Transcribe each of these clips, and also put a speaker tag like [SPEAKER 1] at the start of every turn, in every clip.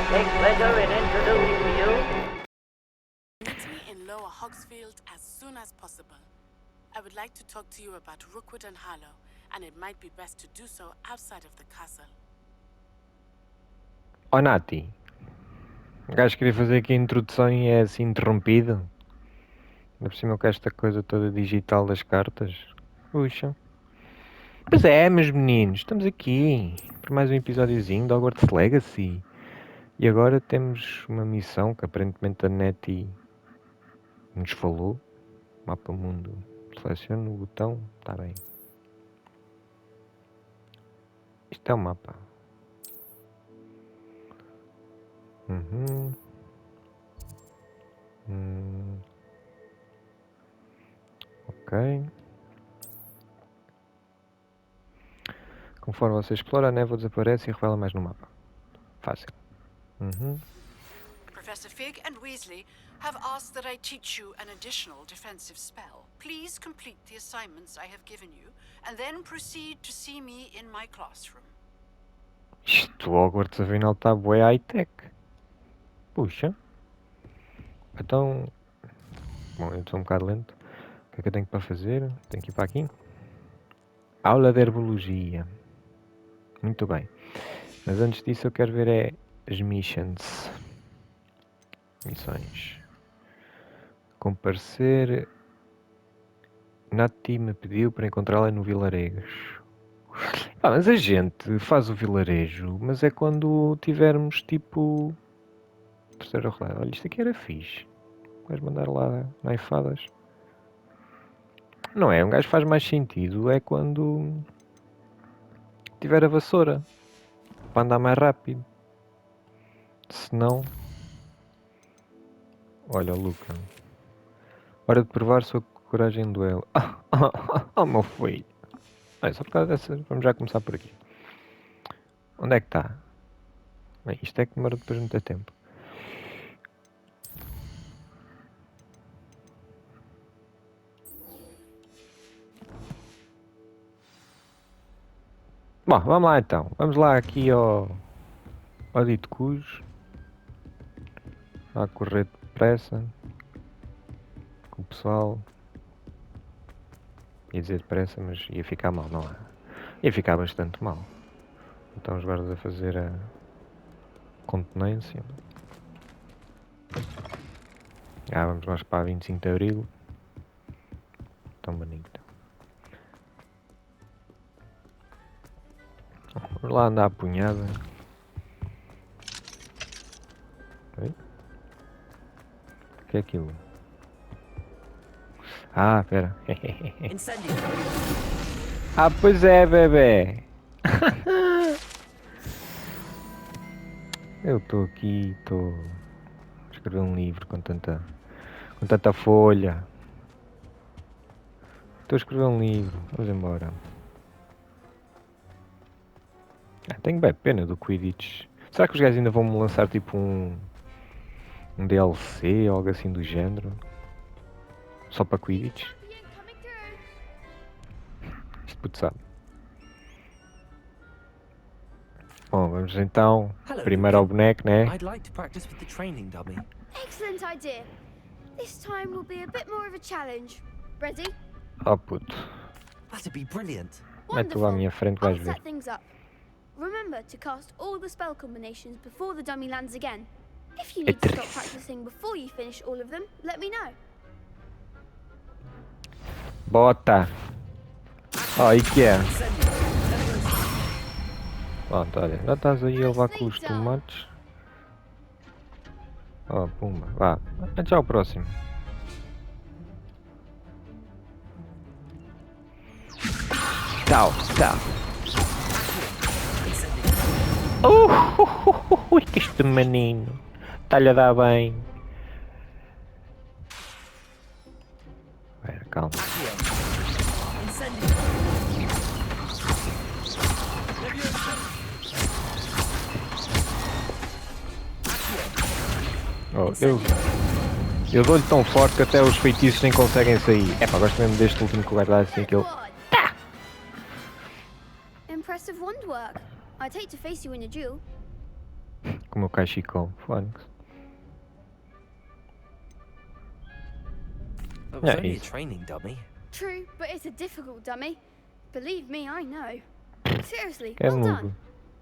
[SPEAKER 1] take pleasure in introducing to you.
[SPEAKER 2] Meet me in Lower Hogsfield as soon as possible. I would like to talk to you about Rookwood and Harlow, and it might be best to do so outside of the castle.
[SPEAKER 3] Oh, Nati. O gajo queria fazer aqui a introdução e é assim interrompido. Ainda por cima com esta coisa toda digital das cartas. Puxa. Pois é, meus meninos, estamos aqui para mais um episódiozinho de Hogwarts Legacy. E agora temos uma missão que aparentemente a Nettie nos falou. Mapa mundo. Seleciono o botão. Está bem. Isto é o mapa. Ok. Conforme você explora, a névoa desaparece e revela mais no mapa. Fácil.
[SPEAKER 2] Professor Fig and Weasley have asked that I teach you an additional defensive spell. Please complete the assignments I have given you, and then proceed to see me in my classroom.
[SPEAKER 3] Isto, Hogwarts afinal está bué high-tech. Puxa. Então... Bom, eu estou um bocado lento. O que é que eu tenho para fazer? Tenho que ir para aqui. Aula de Herbologia. Muito bem. Mas antes disso eu quero ver é as missions. Missões. Comparecer. Nati me pediu para encontrá-la no vilarejo. Mas a gente faz o vilarejo, mas é quando tivermos tipo... Terceira rolada. Olha, isto aqui era fixe. Vais mandar lá naifadas. Não é? Um gajo faz mais sentido. É quando tiver a vassoura. Para andar mais rápido. Se não... Olha, Luca. Hora de provar sua coragem em duelo. Oh, meu filho. Olha, só por causa dessa... Vamos já começar por aqui. Onde é que está? Bem, isto é que demora depois muito tempo. Bom, vamos lá então. Vamos lá aqui ao dito cujo. A correr depressa. Com o pessoal. Ia dizer depressa, mas ia ficar mal, não é? Ia ficar bastante mal. Então os guardas a fazer a continência. Vamos nós para a 25 de Abril. Tão bonito. Vamos lá andar a punhada. Oi? O que é aquilo? Pera. Pois é, bebê. Eu estou aqui, estou a escrever um livro com tanta folha. Estou a escrever um livro. Vamos embora. Tenho bem pena do Quidditch. Será que os gajos ainda vão me lançar tipo um DLC ou algo assim do género? Só para Quidditch? Isto puto sabe. Bom, vamos então primeiro ao boneco, né?
[SPEAKER 4] I'd like to practice with the training dummy.
[SPEAKER 5] Excellent idea. This time will be a bit more of a challenge. Ready?
[SPEAKER 3] Oh puto.
[SPEAKER 4] That'd be brilliant.
[SPEAKER 3] Mete lá à minha frente, vais
[SPEAKER 5] I'll
[SPEAKER 3] ver.
[SPEAKER 5] set things up. Remember to cast all the spell combinations before the dummy lands again. If you need to stop practicing before you finish all of them, let me know.
[SPEAKER 3] Bota! Aí que é? Pronto, olha, já estás aí a levar com os tomates. Pumba, vá. Até ao próximo. Tchau. Que este menino está-lhe a dar bem. Espera, calma. Eu dou-lhe tão forte que até os feitiços nem conseguem sair. Gosto mesmo deste último que vai dar assim que ele...
[SPEAKER 5] Impressive wand work. I'd hate to face you in a duel.
[SPEAKER 3] com o meu cachecol. Fónix.
[SPEAKER 4] That was
[SPEAKER 3] Yeah,
[SPEAKER 4] only a
[SPEAKER 3] easy.
[SPEAKER 4] training dummy.
[SPEAKER 5] True, but it's a difficult dummy. Believe me, I know. Seriously,
[SPEAKER 3] Que é
[SPEAKER 5] well
[SPEAKER 3] noob.
[SPEAKER 5] done.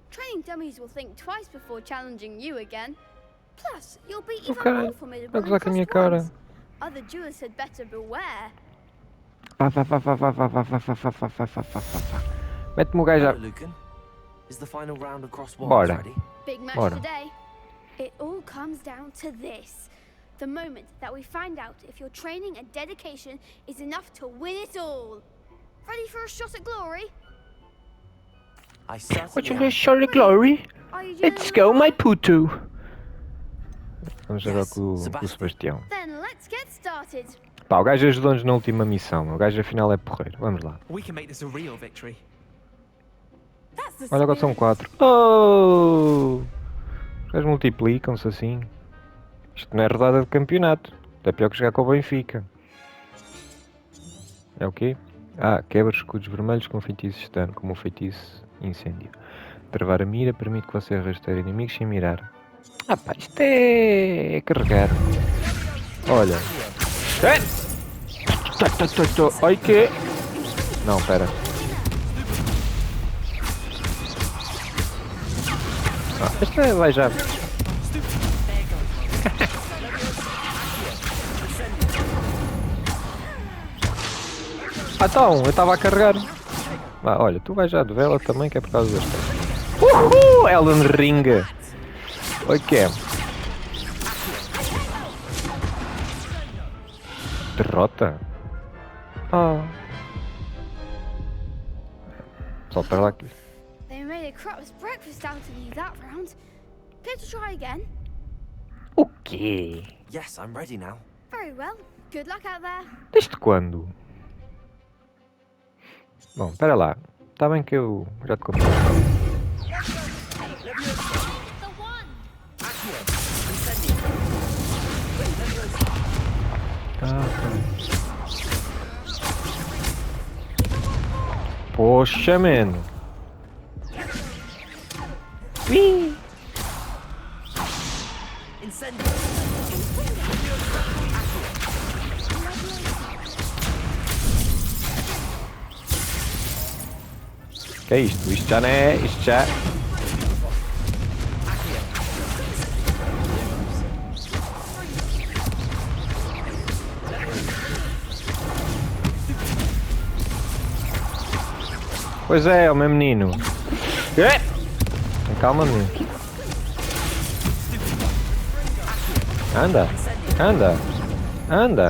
[SPEAKER 5] Training dummies will think twice before challenging you again. Plus, you'll be
[SPEAKER 3] Oh,
[SPEAKER 5] even
[SPEAKER 3] caralho.
[SPEAKER 5] more formidable
[SPEAKER 3] Vai
[SPEAKER 5] than
[SPEAKER 3] gozar com a minha
[SPEAKER 5] crossed
[SPEAKER 3] cara.
[SPEAKER 5] ones. Other duelists had better beware.
[SPEAKER 3] Vá, vá, vá, vá, vá, vá, vá, vá, vá, vá, vá, vá, vá, vá, vá. Mete-me o gajo
[SPEAKER 4] Hello,
[SPEAKER 3] a...
[SPEAKER 4] Lucan. Is the final round of cross wands
[SPEAKER 3] Bora.
[SPEAKER 4] ready?
[SPEAKER 5] Big match
[SPEAKER 3] Bora.
[SPEAKER 5] today. It all comes down to this. The moment that we find out if your training and dedication is enough to win it all. Ready for a shot at glory?
[SPEAKER 4] I certainly
[SPEAKER 3] What you
[SPEAKER 4] am.
[SPEAKER 3] gonna show the glory?
[SPEAKER 5] Are you
[SPEAKER 3] Let's
[SPEAKER 5] doing
[SPEAKER 3] go, my
[SPEAKER 5] alright?
[SPEAKER 3] puto. Vamos jogar
[SPEAKER 4] Yes,
[SPEAKER 3] com o
[SPEAKER 4] Sebastian.
[SPEAKER 3] Sebastião.
[SPEAKER 5] Then let's get started.
[SPEAKER 3] Pá, o gajo ajudou-nos na última missão. O gajo afinal é porreiro. Vamos lá.
[SPEAKER 4] We can make this a real victory.
[SPEAKER 5] That's the
[SPEAKER 3] Olha, agora são
[SPEAKER 5] spirit.
[SPEAKER 3] 4. Oh! Os gajos multiplicam-se assim. Isto não é rodada de campeonato. É pior que jogar com o Benfica. É o quê? Ah, quebra escudos vermelhos com feitiço externo, como o feitiço incêndio. Travar a mira permite que você rasteire inimigos sem mirar. Ah pá, isto é carregar. Olha. Ai que... Não, pera. Ah, esta é, vai já. Ah, então, eu estava a carregar. Ah, olha, tu vais já de vela também, que é por causa desta. Elden Ring! Oi, que é? Derrota? Ah. Só para lá aqui.
[SPEAKER 5] They made a crap's breakfast out of you that round. Care to try again?
[SPEAKER 3] O quê?
[SPEAKER 4] Yes, I'm ready now.
[SPEAKER 5] Very well. Good luck out there.
[SPEAKER 3] Desde quando? Bom, espera lá. Está bem que eu já te comprei. Poxa, mano. Ui. Que é isto? Isto já não é... Isto já... Pois é, o meu menino. Calma, menino. Anda, anda, anda.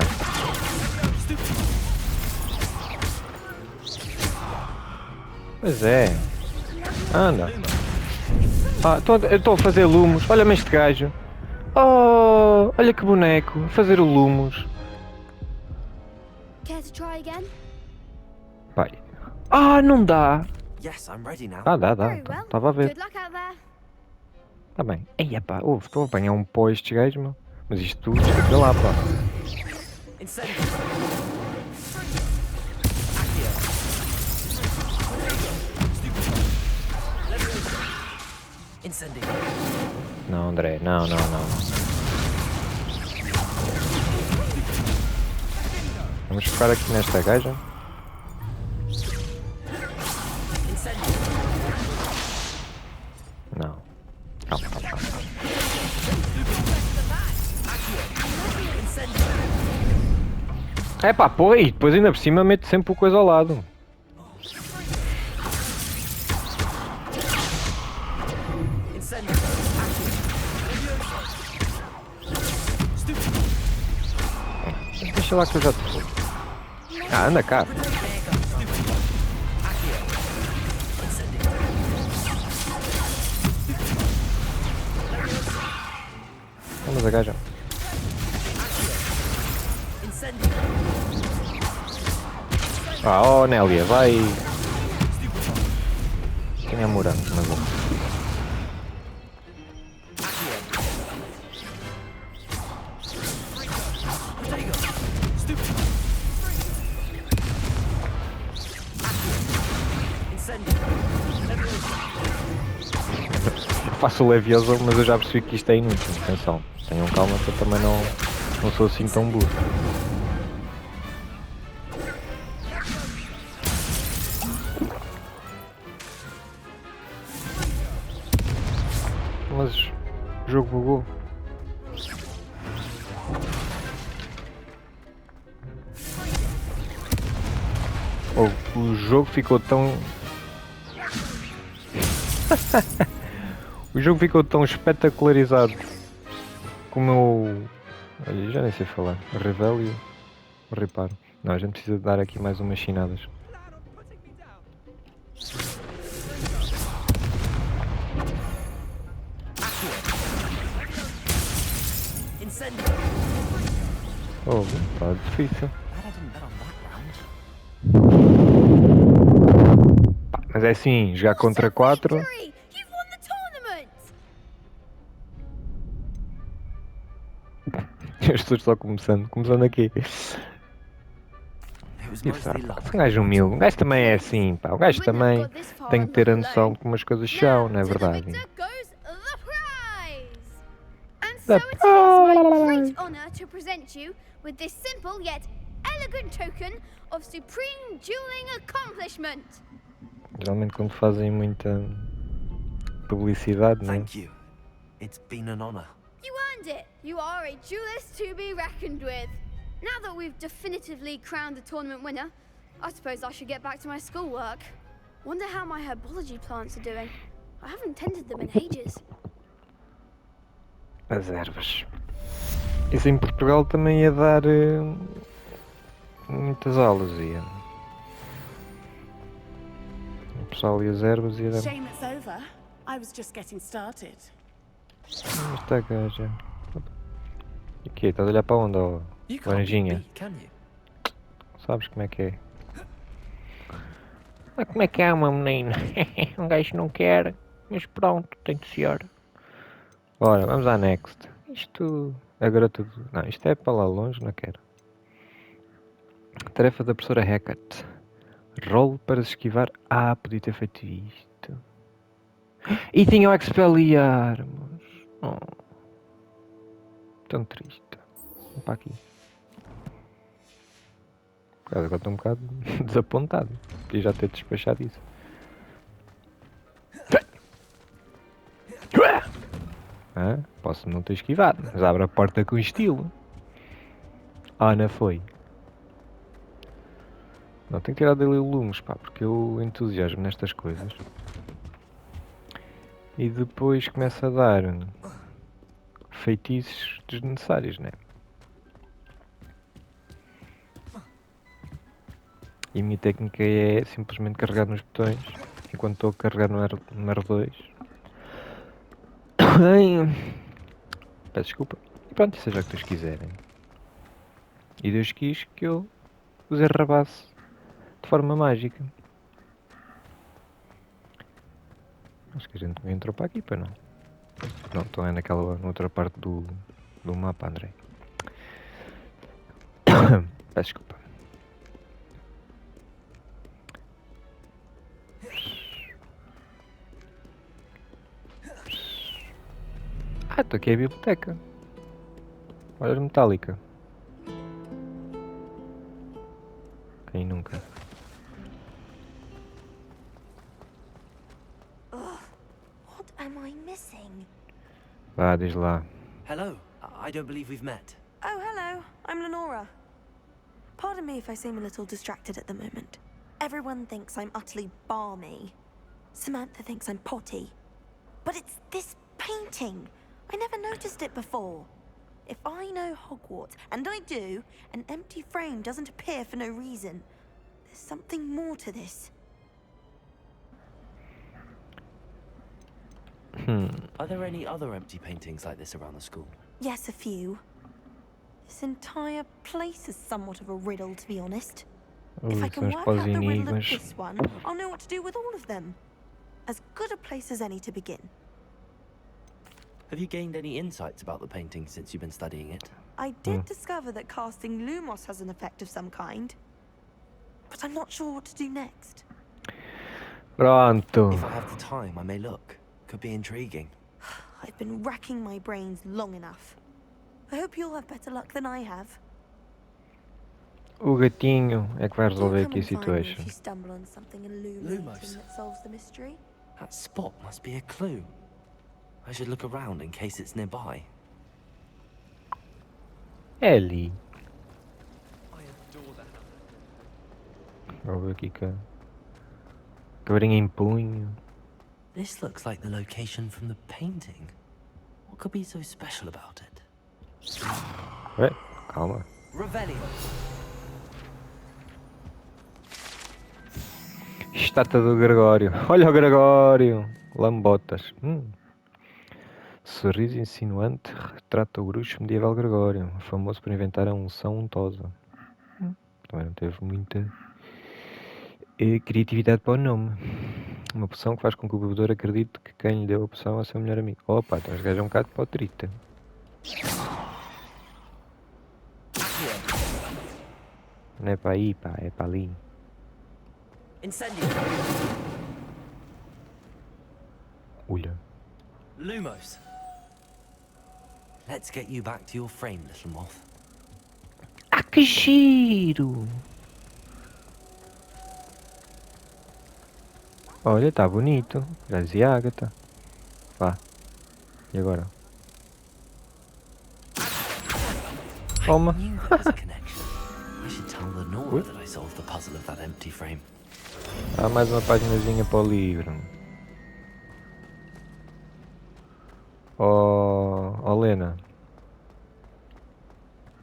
[SPEAKER 3] Pois é. Anda. Ah, eu estou a fazer lumos. Olha-me este gajo. Oh, olha que boneco. A fazer o lumos.
[SPEAKER 5] Care to try again?
[SPEAKER 3] Pai. Ah, não dá.
[SPEAKER 4] Yes, I'm ready now.
[SPEAKER 3] Ah, dá.
[SPEAKER 5] Very well.
[SPEAKER 3] Estava a ver.
[SPEAKER 5] Good luck out there.
[SPEAKER 3] Tá bem. Ei, pá. Estou a apanhar um pó estes gajos, meu. Mas isto tudo, escuta lá, pá.
[SPEAKER 4] Incendio. Incendio.
[SPEAKER 3] Não, André. Não. Vamos focar aqui nesta gaja. Não. Calma. É pá, porra, e depois ainda por cima mete sempre o coisa ao lado. Deixa lá que eu já te vou. Ah, anda cá. Vamos a gaja. Ah, oh Nélia, vai. Quem é morango, mas bom. faço o levioso, mas eu já percebi que isto é inútil. Atenção, tenham calma que eu também não sou assim tão burro. Mas o jogo bugou. O jogo ficou tão... O jogo ficou tão espetacularizado como eu... Olha, já nem sei falar. Revelo e reparo. Não, a gente precisa dar aqui mais umas chinadas. Oh, tá difícil. Pá, mas é assim, jogar contra 4.
[SPEAKER 5] Victory! You've won the tournament!
[SPEAKER 3] Eu estou só começando aqui. Isso, um gajo humilde, um gajo também é assim, pá. O gajo também tem que ter a noção de como as coisas são, não é verdade?
[SPEAKER 5] And so it is my great honour to present you with this simple yet elegant token of supreme dueling accomplishment.
[SPEAKER 3] Geralmente quando fazem muita publicidade, né?
[SPEAKER 4] Thank you. It's been an honor.
[SPEAKER 5] You earned it. You are a duelist to be reckoned with. Now that we've definitively crowned the tournament winner, I suppose I should get back to my schoolwork. Wonder how my herbology plants are doing. I haven't tended them in ages.
[SPEAKER 3] As ervas. Isso em Portugal também ia dar muitas aulas, ia. O pessoal e as ervas ia dar.
[SPEAKER 2] Shame it's over. I was just getting started.
[SPEAKER 3] Esta gaja. E aqui, estás a olhar para onde, ó?
[SPEAKER 4] You can't be
[SPEAKER 3] Laranjinha?
[SPEAKER 4] beat, can you?
[SPEAKER 3] Sabes como é que é? Mas como é que é uma menina? Um gajo não quer, mas pronto, tem de ser. Ora, vamos à next. Isto... Agora tudo... Não, isto é para lá longe, não quero. Tarefa da professora Hackett. Role para se esquivar. Ah, podia ter feito isto. E tinha o Expelliarmus. Oh. Tão triste. Vamos para aqui. Agora estou um bocado desapontado. Podia já ter despachado isso. Ah, posso não ter esquivado, mas abre a porta com estilo. Ah, não foi. Não, tenho que tirar dele o lumes, pá, porque eu entusiasmo nestas coisas. E depois começa a dar feitiços desnecessários, né? E a minha técnica é simplesmente carregar nos botões enquanto estou a carregar no R2. Peço desculpa. E pronto, seja o que Deus quiserem. E Deus quis que eu os arrabasse de forma mágica. Acho que a gente entrou para aqui, para não. Não, estou aí naquela outra parte do mapa, André. Peço desculpa. Ah, estou aqui a biblioteca. Olha, metálica. Quem nunca?
[SPEAKER 6] What am I missing?
[SPEAKER 3] Vá, diz lá.
[SPEAKER 4] Hello. I don't believe we've met.
[SPEAKER 6] Oh, hello. I'm Lenora. Pardon me if I seem a little distracted at the moment. Everyone thinks I'm utterly balmy. Samantha thinks I'm potty. But it's this painting. I never noticed it before. If I know Hogwarts, and I do, an empty frame doesn't appear for no reason. There's something more to this.
[SPEAKER 4] Are there any other empty paintings like this around the school?
[SPEAKER 6] Yes, a few. This entire place is somewhat of a riddle, to be honest. If I
[SPEAKER 3] São
[SPEAKER 6] can
[SPEAKER 3] os
[SPEAKER 6] work out the riddle of
[SPEAKER 3] enigmas.
[SPEAKER 6] this one, I'll know what to do with all of them. As good a place as any to begin.
[SPEAKER 4] Have you gained any insights about the painting since you've been studying it?
[SPEAKER 6] I did discover that casting Lumos has an effect of some kind. But I'm not sure what to do next.
[SPEAKER 3] Pronto.
[SPEAKER 4] If I have the time, I may look. Could be intriguing.
[SPEAKER 6] I've been racking my brains long enough. I hope you'll have better luck than I have.
[SPEAKER 3] O gatinho é que vai
[SPEAKER 6] Do
[SPEAKER 3] resolver
[SPEAKER 6] come
[SPEAKER 3] aqui a
[SPEAKER 6] and find me if
[SPEAKER 3] situation.
[SPEAKER 6] you stumble on something illuminating
[SPEAKER 4] Lumos.
[SPEAKER 6] that solves the mystery.
[SPEAKER 4] That spot must be a clue. I should look around in case it's nearby.
[SPEAKER 3] É ali. Vou ver aqui com a varinha em punho.
[SPEAKER 4] This looks like the location from the painting. What could be so special about it?
[SPEAKER 3] Ué, calma.
[SPEAKER 4] Revelio.
[SPEAKER 3] Estátua do Gregório. Olha o Gregório. Lambotas. Sorriso insinuante retrata o bruxo medieval Gregório, famoso por inventar a unção untosa. Também não teve muita criatividade para o nome. Uma poção que faz com que o bebedor acredite que quem lhe deu a poção é o seu melhor amigo. Opa, então os gajos é um bocado potrita. Não é para aí, pá, é para ali.
[SPEAKER 4] Incendio.
[SPEAKER 3] Olha.
[SPEAKER 4] Lumos. Let's get you back to your frame, little moth.
[SPEAKER 3] Ah, que giro! Olha, está bonito. Já dizia Ágata. Vá. E agora? Toma.
[SPEAKER 4] I knew there was a connection. I should tell Lenora that I solved the puzzle of that empty frame.
[SPEAKER 3] Há mais uma paginazinha para o livro. Oh, Lena.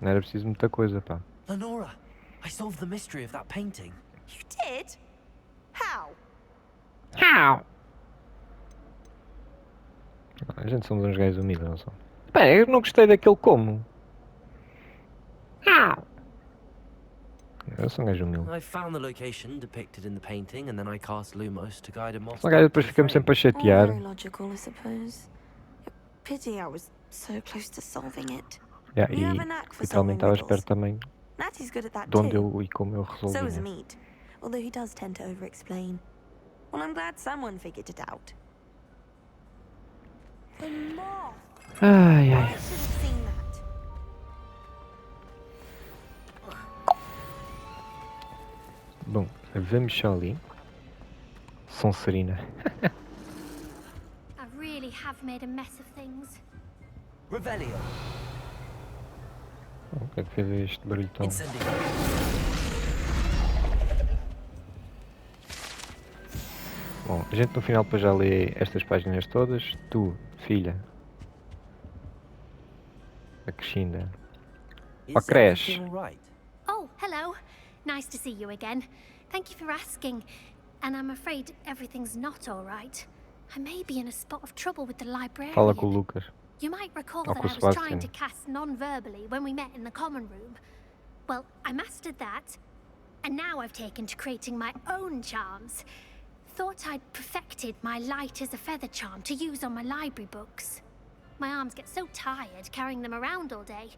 [SPEAKER 3] Não era preciso muita coisa, pá.
[SPEAKER 4] Lenora, I solved the mystery of that painting.
[SPEAKER 6] You did? How?
[SPEAKER 3] A gente somos uns gajos humildes, não são? Pá, eu não gostei daquele como. Eu sou um gajo humilde.
[SPEAKER 4] I found the location depicted in the painting and then I cast Lumos to guide a moth.
[SPEAKER 3] São gajos depois ficamos sempre a
[SPEAKER 6] All
[SPEAKER 3] chatear.
[SPEAKER 6] very logical, I suppose. Pity I was so close to solving it.
[SPEAKER 3] Yeah,
[SPEAKER 6] You have
[SPEAKER 3] e
[SPEAKER 6] a knack for
[SPEAKER 3] literalmente
[SPEAKER 6] solving
[SPEAKER 3] estava a esperar
[SPEAKER 6] riddles.
[SPEAKER 3] também
[SPEAKER 6] Natty's good at that
[SPEAKER 3] de onde
[SPEAKER 6] too.
[SPEAKER 3] eu e como eu
[SPEAKER 6] So is
[SPEAKER 3] resolvi.
[SPEAKER 6] Mead, although he does tend to over-explain. Well, I'm glad someone figured it out. The moth!
[SPEAKER 3] Ai,
[SPEAKER 6] I
[SPEAKER 3] ai.
[SPEAKER 6] should have seen that.
[SPEAKER 3] Bom, vamos só ali. Sonserina.
[SPEAKER 7] I really have made a mess of things.
[SPEAKER 4] Revelio.
[SPEAKER 3] O que é que fez este barulho tão...
[SPEAKER 4] Incendio.
[SPEAKER 3] Bom, a gente no final depois já lê estas páginas todas. Tu, filha. A Crescinda.
[SPEAKER 4] Is
[SPEAKER 3] Oh, crash.
[SPEAKER 4] everything all right?
[SPEAKER 7] Oh, hello. Nice to see you again. Thank you for asking. And I'm afraid everything's not all right. I may be in a spot of trouble with the librarian.
[SPEAKER 3] Fala com o Lucas.
[SPEAKER 7] You might recall
[SPEAKER 3] Oh,
[SPEAKER 7] that
[SPEAKER 3] com
[SPEAKER 7] I
[SPEAKER 3] o
[SPEAKER 7] was trying
[SPEAKER 3] Sebastian.
[SPEAKER 7] to cast non-verbally when we met in the common room. Well, I mastered that. And now I've taken to creating my own charms. Thought I'd perfected my light as a feather charm to use on my library books. My arms get so tired carrying them around all day.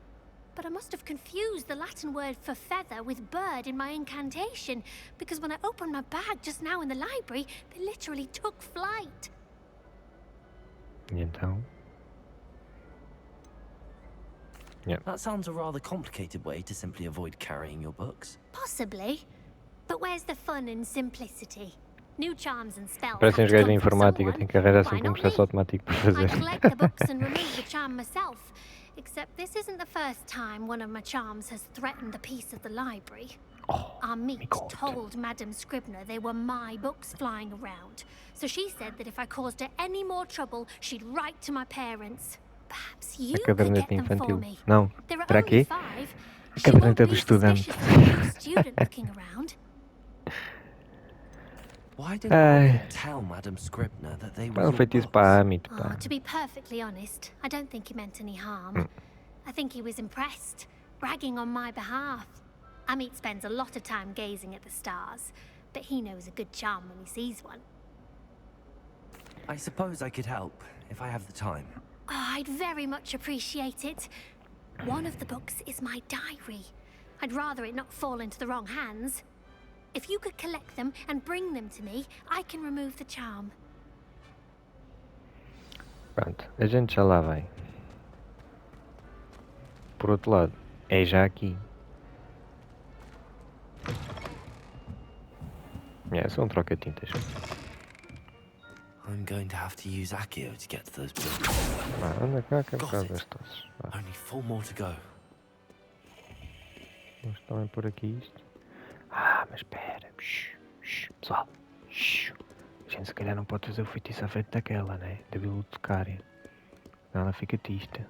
[SPEAKER 7] But I must have confused the Latin word for feather with bird in my incantation, because when I opened my bag just now in the library, they literally took flight.
[SPEAKER 3] E então?
[SPEAKER 4] That sounds a rather complicated way to simply avoid carrying your books.
[SPEAKER 7] Possibly. But where's the fun in simplicity? New charms and spells
[SPEAKER 3] Parecem
[SPEAKER 7] have
[SPEAKER 3] os
[SPEAKER 7] to
[SPEAKER 3] gajos da
[SPEAKER 7] come from
[SPEAKER 3] informática,
[SPEAKER 7] someone.
[SPEAKER 3] tem que arranjar
[SPEAKER 7] Why
[SPEAKER 3] sempre um
[SPEAKER 7] not
[SPEAKER 3] processo
[SPEAKER 7] me?
[SPEAKER 3] automático para
[SPEAKER 7] I
[SPEAKER 3] fazer.
[SPEAKER 7] collect the books and remove the charm myself. Except this isn't the first time one of my charms has threatened the peace of the library. Our meet
[SPEAKER 3] God.
[SPEAKER 7] told Madame Scribner they were my books flying around. So she said that if I caused her any more trouble, she'd write to my parents. Perhaps you
[SPEAKER 3] A
[SPEAKER 7] could
[SPEAKER 3] caderneta
[SPEAKER 7] get them for
[SPEAKER 3] infantil.
[SPEAKER 7] me.
[SPEAKER 3] Não.
[SPEAKER 7] There are
[SPEAKER 3] Para
[SPEAKER 7] only
[SPEAKER 3] quê?
[SPEAKER 7] 5.
[SPEAKER 3] A
[SPEAKER 7] She won't
[SPEAKER 3] caderneta do
[SPEAKER 7] be
[SPEAKER 3] estudante.
[SPEAKER 7] suspicious of a new student looking around.
[SPEAKER 4] Why didn't
[SPEAKER 3] Ai.
[SPEAKER 4] you tell Madame Scribner that they were
[SPEAKER 3] Pá, um
[SPEAKER 4] your
[SPEAKER 3] feitiço
[SPEAKER 4] books?
[SPEAKER 3] para a Amit, pá.
[SPEAKER 7] To be perfectly honest, I don't think he meant any harm. I think he was impressed, bragging on my behalf. Amit spends a lot of time gazing at the stars, but he knows a good charm when he sees one.
[SPEAKER 4] I suppose I could help, if I have the time.
[SPEAKER 7] Oh, I'd very much appreciate it. One of the books is my diary. I'd rather it not fall into the wrong hands. If you could collect them and bring them to me, I can remove the charm.
[SPEAKER 3] Pronto, a gente já lá vai. Por outro lado, é já aqui. É só um troca-tintas.
[SPEAKER 4] I'm going to have to use Accio to get to those books.
[SPEAKER 3] Anda cá, que é por
[SPEAKER 4] Got
[SPEAKER 3] causa
[SPEAKER 4] it.
[SPEAKER 3] das tosses. Vá,
[SPEAKER 4] Only 4 more to go.
[SPEAKER 3] vamos também por aqui isto. Mas espera. Pessoal. A gente se calhar não pode fazer o feitiço à frente daquela, né? Da bibliotecária. Senão ela fica tista.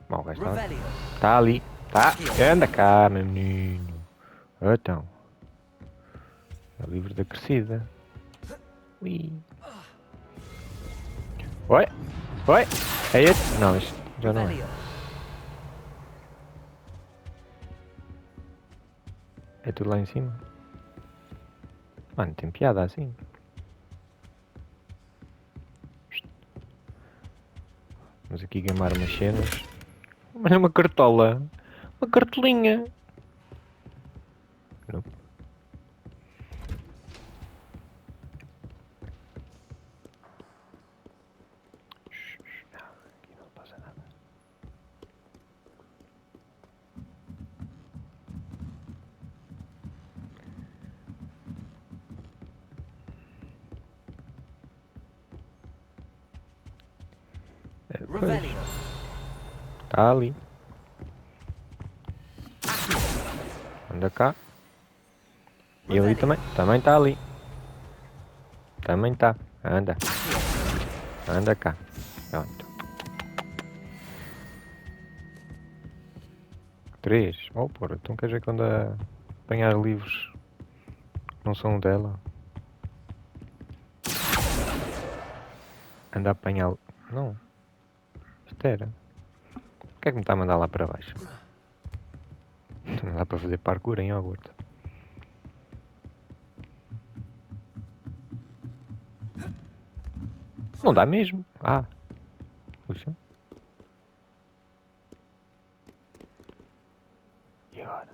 [SPEAKER 3] Bom, o gajo está ali. Está ali. Tá. Anda cá, meu menino. Então. É o livro da crescida. Ui. Oi. Oi. É este? Não, este já não é. É tudo lá em cima. Mano, tem piada assim. Vamos aqui gamar umas cenas. Mas é uma cartola. Uma cartolinha. Não. Aqui não passa nada. Está ali. Anda cá. E ali também. Também está ali. Também está. Anda. Anda cá. Pronto. 3. Oh, porra. Então quer dizer que quando a apanhar livros não são dela? Anda a apanhar... Não. Isto era. O que é que me está a mandar lá para baixo? Não dá para fazer parkour em Hogwarts. Não dá mesmo. Puxa. E agora?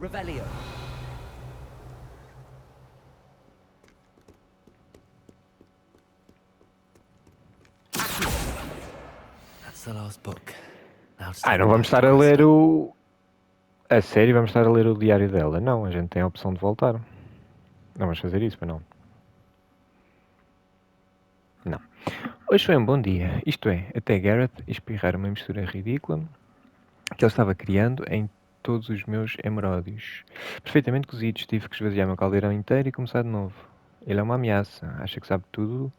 [SPEAKER 8] Revelio.
[SPEAKER 4] That's the last book. Now to
[SPEAKER 3] Não
[SPEAKER 4] take
[SPEAKER 3] vamos
[SPEAKER 4] it
[SPEAKER 3] estar
[SPEAKER 4] back
[SPEAKER 3] a
[SPEAKER 4] to
[SPEAKER 3] ler
[SPEAKER 4] Esther.
[SPEAKER 3] o... A sério, vamos estar a ler o diário dela? Não, a gente tem a opção de voltar. Não vamos fazer isso, pois não? Não. Hoje foi um bom dia. Isto é, até Gareth espirrar uma mistura ridícula que ele estava criando em todos os meus hemeródios. Perfeitamente cozidos, tive que esvaziar meu caldeirão inteiro e começar de novo. Ele é uma ameaça. Acha que sabe tudo,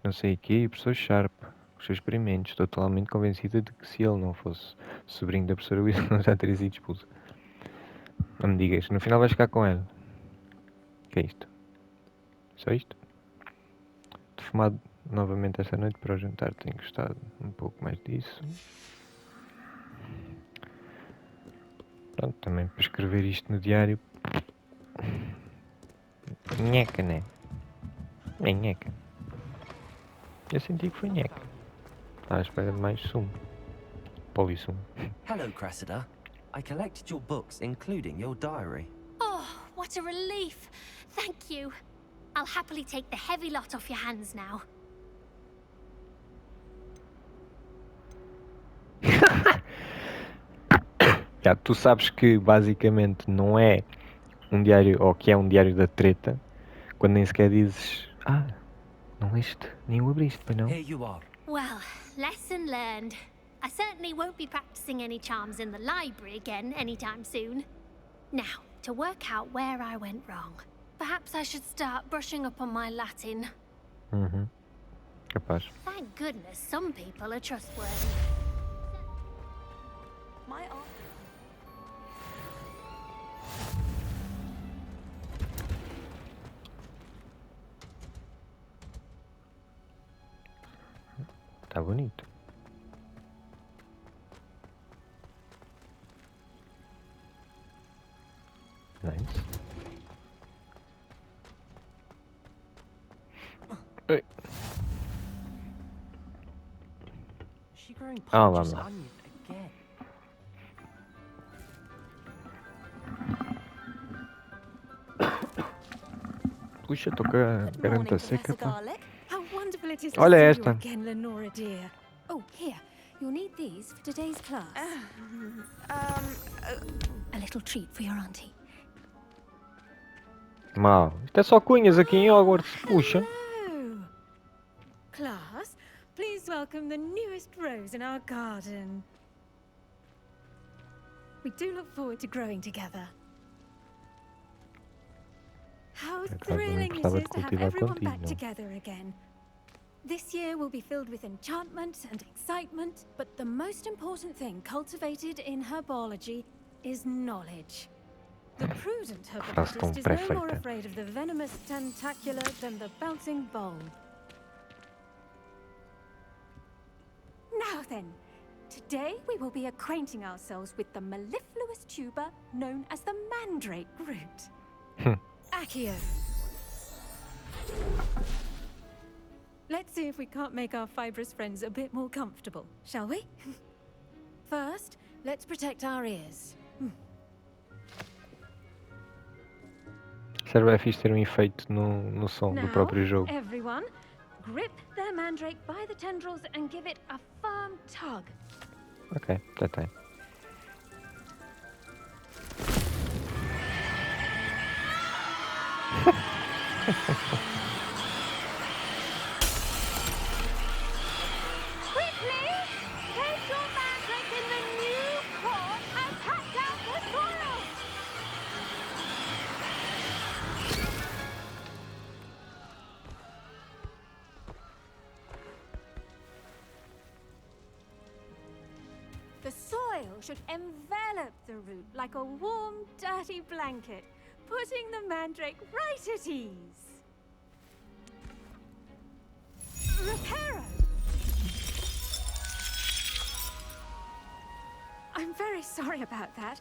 [SPEAKER 3] não sei o quê, e o professor Sharp. Os seus experimentos. Estou totalmente convencida de que se ele não fosse sobrinho da professora Wilson já teria sido expulso. Não me digas, no final vais ficar com ele. O que é isto? Só isto? Defumado novamente esta noite para o jantar. Tenho gostado um pouco mais disso. Pronto, também para escrever isto no diário. Nheca, né? É nheca. Eu senti que foi nheca. Estava à espera de mais sumo. Polissumo.
[SPEAKER 4] Hello, Cressida. I collected your books, including your diary.
[SPEAKER 7] Oh, what a relief. Thank you. I'll happily take the heavy lot off your hands now.
[SPEAKER 3] Já, tu sabes que basicamente não é um diário, ou que é um diário da treta, quando nem sequer dizes, não leste, nem o abriste, pois não?
[SPEAKER 4] Here you are.
[SPEAKER 7] Well, lesson learned. I certainly won't be practicing any charms in the library again anytime soon. Now, to work out where I went wrong. Perhaps I should start brushing up on my Latin.
[SPEAKER 3] Capaz.
[SPEAKER 7] Thank goodness some people are trustworthy.
[SPEAKER 6] My aunt.
[SPEAKER 3] Tá bonito. Nice. Ei.
[SPEAKER 4] growing
[SPEAKER 3] Ah,
[SPEAKER 4] punches
[SPEAKER 3] vamos lá.
[SPEAKER 4] onion again.
[SPEAKER 3] Puxa, estou com a
[SPEAKER 6] Good morning,
[SPEAKER 3] garganta seca,
[SPEAKER 6] Professor
[SPEAKER 3] pá.
[SPEAKER 6] Garlic. How wonderful it is to
[SPEAKER 3] Olha
[SPEAKER 6] see
[SPEAKER 3] esta.
[SPEAKER 6] you again, Lenora dear. Oh, here. You'll need these for today's class.
[SPEAKER 7] A little treat for your auntie.
[SPEAKER 3] Mal. Isto é só cunhas aqui em Hogwarts. Puxa.
[SPEAKER 6] Hello. Class, please welcome the newest rose in our garden. We do look forward to growing together. How
[SPEAKER 3] Por acaso também
[SPEAKER 6] thrilling
[SPEAKER 3] gostava
[SPEAKER 6] it
[SPEAKER 3] de
[SPEAKER 6] is to have
[SPEAKER 3] cultivar
[SPEAKER 6] everyone
[SPEAKER 3] contigo,
[SPEAKER 6] back
[SPEAKER 3] não?
[SPEAKER 6] together again. This year will be filled with enchantment and excitement, but the most important thing cultivated in herbology is knowledge. The prudent
[SPEAKER 3] Frase tão
[SPEAKER 6] herbologist is no more
[SPEAKER 3] perfeita.
[SPEAKER 6] afraid of the venomous tentacula than the bouncing bulb. Now then, today we will be acquainting ourselves with the mellifluous tuber known as the mandrake root. Accio. Let's see if we can't make our fibrous friends a bit more comfortable, shall we? First, let's protect our ears.
[SPEAKER 3] Serve é fixe ter um efeito no som do
[SPEAKER 6] Now,
[SPEAKER 3] próprio jogo.
[SPEAKER 6] everyone, grip their mandrake by the tendrils and give it a firm tug.
[SPEAKER 3] Ok, já tem.
[SPEAKER 5] Quickly! Place your mandrake in the new pot and pat down the soil!
[SPEAKER 6] The soil should envelop the root like a warm, dirty blanket, putting the mandrake right at ease. Reparo! I'm very sorry about that.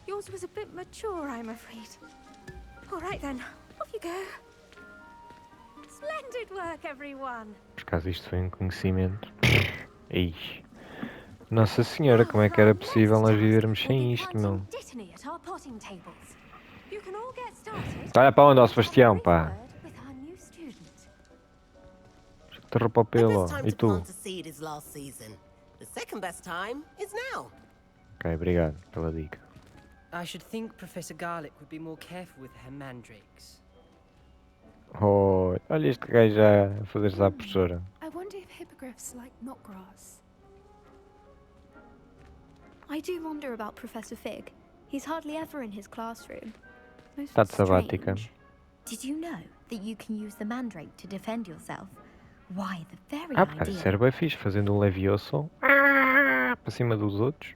[SPEAKER 6] Yours was a bit mature, I'm afraid. All right then, off you go. Splendid work, everyone.
[SPEAKER 3] Por acaso isto foi um conhecimento. Ixi. Nossa senhora, como é que era possível nós vivermos sem isto, meu? Olha para onde, ó Sebastião, pá. Te roupa o
[SPEAKER 8] The
[SPEAKER 3] pelo.
[SPEAKER 8] best time
[SPEAKER 3] E
[SPEAKER 8] to
[SPEAKER 3] tu?
[SPEAKER 8] plant a seed is last season. The second best time is now.
[SPEAKER 3] Ok, obrigado pela dica.
[SPEAKER 9] I should think Professor Garlic would be more careful with her mandrakes.
[SPEAKER 3] Oh, olha este gajo já a fazer-se à professora.
[SPEAKER 10] I wonder if hippogriffs like knotgrass. I do wonder about Professor Fig. He's hardly ever in his classroom. Most
[SPEAKER 3] Está de sabática.
[SPEAKER 10] strange.
[SPEAKER 11] Did you know that you can use the mandrake to defend yourself? Why, the very
[SPEAKER 3] Ah, pá, isso era bem fixe, fazendo um levioso para cima dos outros.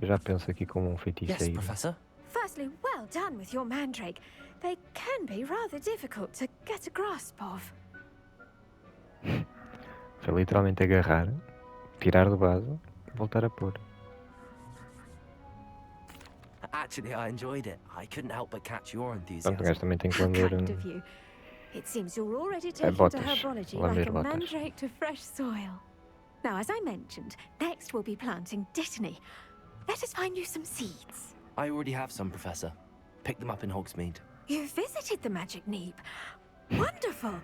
[SPEAKER 3] Já penso aqui como um
[SPEAKER 4] Yes,
[SPEAKER 3] feiticeiro.
[SPEAKER 4] Professor.
[SPEAKER 6] Firstly, well done with your mandrake. They can be rather difficult to get a grasp of.
[SPEAKER 3] Foi literalmente agarrar, tirar do vaso, voltar a pôr.
[SPEAKER 4] Actually, I enjoyed it. I couldn't help but catch your
[SPEAKER 3] Pronto, o
[SPEAKER 4] enthusiasm.
[SPEAKER 3] gajo também tem que
[SPEAKER 6] How
[SPEAKER 3] lamber
[SPEAKER 6] kind of you. It seems you're already taking to
[SPEAKER 3] botas.
[SPEAKER 6] herbology
[SPEAKER 3] Lamber
[SPEAKER 6] like a
[SPEAKER 3] botas.
[SPEAKER 6] mandrake to fresh soil. Now, as I mentioned, next we'll be planting dittany. Let us find you some seeds.
[SPEAKER 4] I already have some, Professor. Picked them up in Hogsmeade.
[SPEAKER 6] You visited the Magic Neep. Wonderful.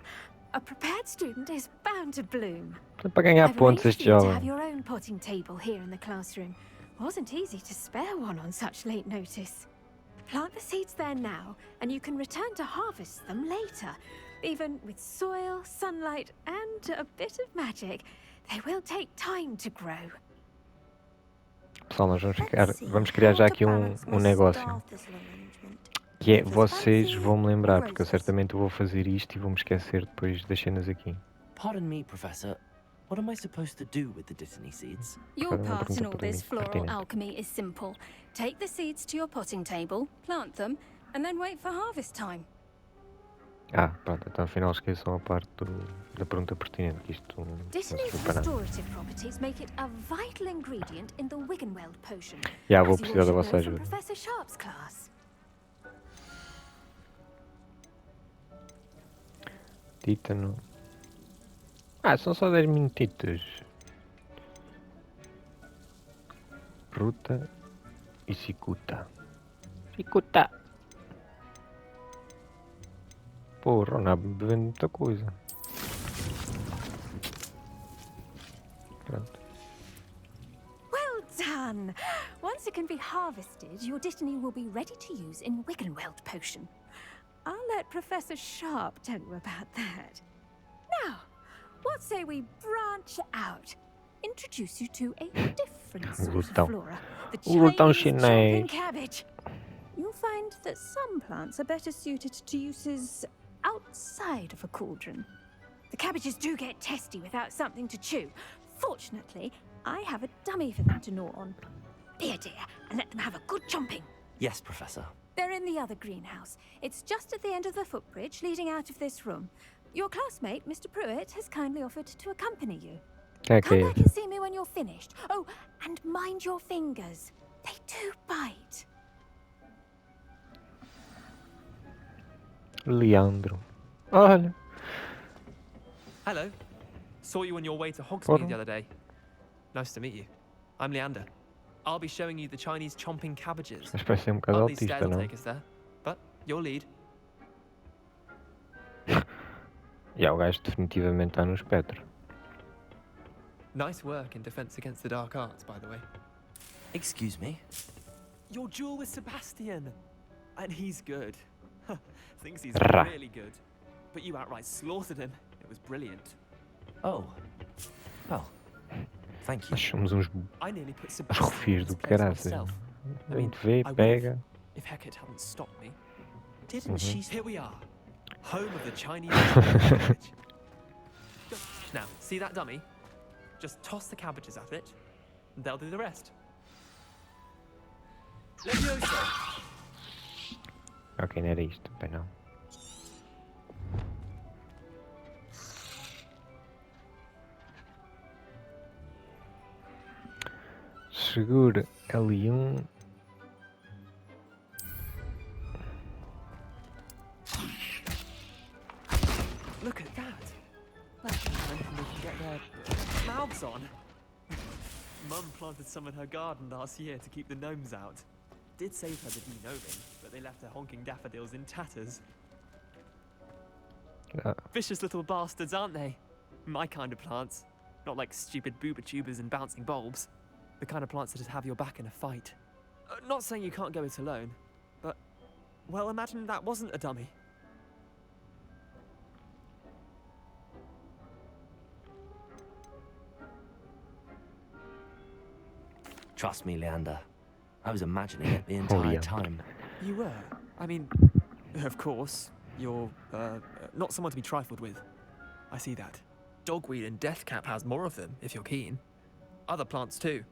[SPEAKER 6] A prepared student is bound to bloom.
[SPEAKER 3] É para ganhar
[SPEAKER 6] I've
[SPEAKER 3] pontos
[SPEAKER 6] arranged
[SPEAKER 3] este
[SPEAKER 6] for you to
[SPEAKER 3] jovem.
[SPEAKER 6] have your own potting table here in the classroom. Wasn't easy to spare one on such late notice. Plant the seeds there now, and you can return to harvest them later. Even with soil, sunlight, and a bit of magic, they will take time to grow.
[SPEAKER 3] Pessoal, nós vamos criar já aqui um negócio. Que é, vocês vão me lembrar, porque eu certamente vou fazer isto e vou me esquecer depois das cenas aqui.
[SPEAKER 4] Pardon me, Professor. What am I supposed to do with the dittany seeds?
[SPEAKER 6] Your
[SPEAKER 3] Agora uma
[SPEAKER 6] part in
[SPEAKER 3] pergunta
[SPEAKER 6] all this floral
[SPEAKER 3] pertinente.
[SPEAKER 6] alchemy is simple. Take the seeds to your potting table, plant them, and then wait for harvest time.
[SPEAKER 3] Ah, pronto, então afinal esqueçam a parte da pergunta pertinente, que isto não
[SPEAKER 6] Dittany's
[SPEAKER 3] serve para nada.
[SPEAKER 6] restorative properties make it a vital ingredient in the Wiggenweld potion.
[SPEAKER 3] Já vou
[SPEAKER 6] as you
[SPEAKER 3] precisar da
[SPEAKER 6] all
[SPEAKER 3] vossa
[SPEAKER 6] should know from
[SPEAKER 3] ajuda.
[SPEAKER 6] Professor Sharp's class.
[SPEAKER 3] Títano. Ah, são só 10 minutitos. fruta e cicuta. Cicuta! Porra, não há bebendo muita coisa. Pronto.
[SPEAKER 12] Well done! Once it can be harvested, your destiny will be ready to use in Wiggenweld potion. I'll let Professor Sharp tell you about that. Now, what say we branch out? Introduce you to a different sort of flora. The Chinese chomping cabbage. You'll find that some plants are better suited to uses outside of a cauldron. The cabbages do get testy without something to chew. Fortunately, I have a dummy for them to gnaw on. Be a dear and let them have a good chomping.
[SPEAKER 4] Yes, Professor.
[SPEAKER 12] They're in the other greenhouse. It's just at the end of the footbridge leading out of this room. Your classmate, Mr. Pruitt, has kindly offered to accompany you.
[SPEAKER 3] Okay.
[SPEAKER 12] Come back and see me when you're finished. Oh, and mind your fingers. They do bite.
[SPEAKER 3] Leandro. Olha.
[SPEAKER 13] Hello. Saw you on your way to Hogsmeade the other day. Nice to meet you. I'm Leander. I'll be showing you the Chinese chomping cabbages.
[SPEAKER 3] Parece ser bocado
[SPEAKER 13] Hardly
[SPEAKER 3] autista,
[SPEAKER 13] stairs will
[SPEAKER 3] não?
[SPEAKER 13] take us there, but your lead.
[SPEAKER 3] O gajo definitivamente está no espectro.
[SPEAKER 13] Nice work in defense against the dark arts, by the way.
[SPEAKER 4] Excuse me?
[SPEAKER 13] Your duel with Sebastian. And he's good. Thinks he's
[SPEAKER 3] Rah.
[SPEAKER 13] really good. But you outright slaughtered him. It was brilliant.
[SPEAKER 4] Oh. Well, thank you.
[SPEAKER 3] Nós somos uns
[SPEAKER 13] I nearly put
[SPEAKER 3] os
[SPEAKER 13] Sebastian
[SPEAKER 3] refios
[SPEAKER 13] in his
[SPEAKER 3] do
[SPEAKER 13] place
[SPEAKER 3] caraças.
[SPEAKER 13] myself. I
[SPEAKER 3] Vem
[SPEAKER 13] mean,
[SPEAKER 3] te ver,
[SPEAKER 13] I would've
[SPEAKER 3] pega.
[SPEAKER 13] if Hecate hadn't stopped me.
[SPEAKER 4] Didn't she?
[SPEAKER 13] Here we are. Home of the Chinese cabbage. Now, see that dummy? Just toss the cabbages at it, and they'll do the rest. Levioso!
[SPEAKER 3] Ok, não era isto, bem não. Segura L1.
[SPEAKER 13] Look at that! That's the time when they can get their mouths on. Mum planted some in her garden last year to keep the gnomes out. Did save her the de-gnoming, but they left her honking daffodils in tatters. Vicious little bastards, aren't they? My kind of plants. Not like stupid booba tubers and bouncing bulbs. The kind of plants that just have your back in a fight. Not saying you can't go it alone, but, well, imagine that wasn't a dummy.
[SPEAKER 4] Trust me, Leander. I was imagining it the entire time.
[SPEAKER 13] You were? I mean, of course. You're, not someone to be trifled with. I see that. Dogweed and deathcap has more of them, if you're keen. Other plants too.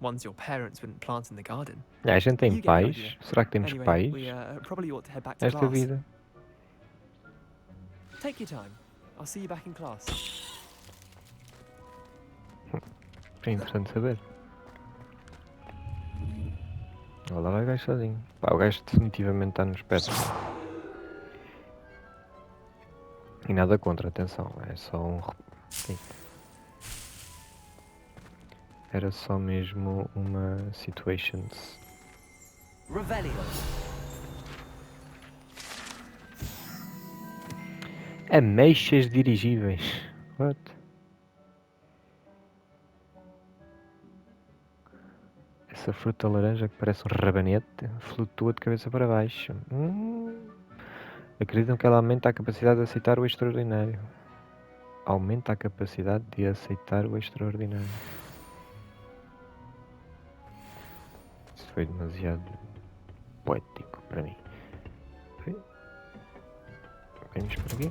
[SPEAKER 13] Ones your parents wouldn't plant in the garden.
[SPEAKER 3] A gente tem pais? Será que temos
[SPEAKER 13] Anyway,
[SPEAKER 3] pais?
[SPEAKER 13] we probably ought to head back to
[SPEAKER 3] Esta
[SPEAKER 13] class.
[SPEAKER 3] vida.
[SPEAKER 13] Take your time. I'll see you back in class.
[SPEAKER 3] É interessante saber. Olha lá vai o gajo sozinho. Pá, o gajo definitivamente está no espectro. E nada contra, atenção. É só um... Era só mesmo uma situations.
[SPEAKER 4] Revelio.
[SPEAKER 3] Ameixas dirigíveis. What? Essa fruta laranja que parece um rabanete flutua de cabeça para baixo. Acreditam que ela aumenta a capacidade de aceitar o extraordinário. Aumenta a capacidade de aceitar o extraordinário. Isso foi demasiado poético para mim. Vamos por aqui.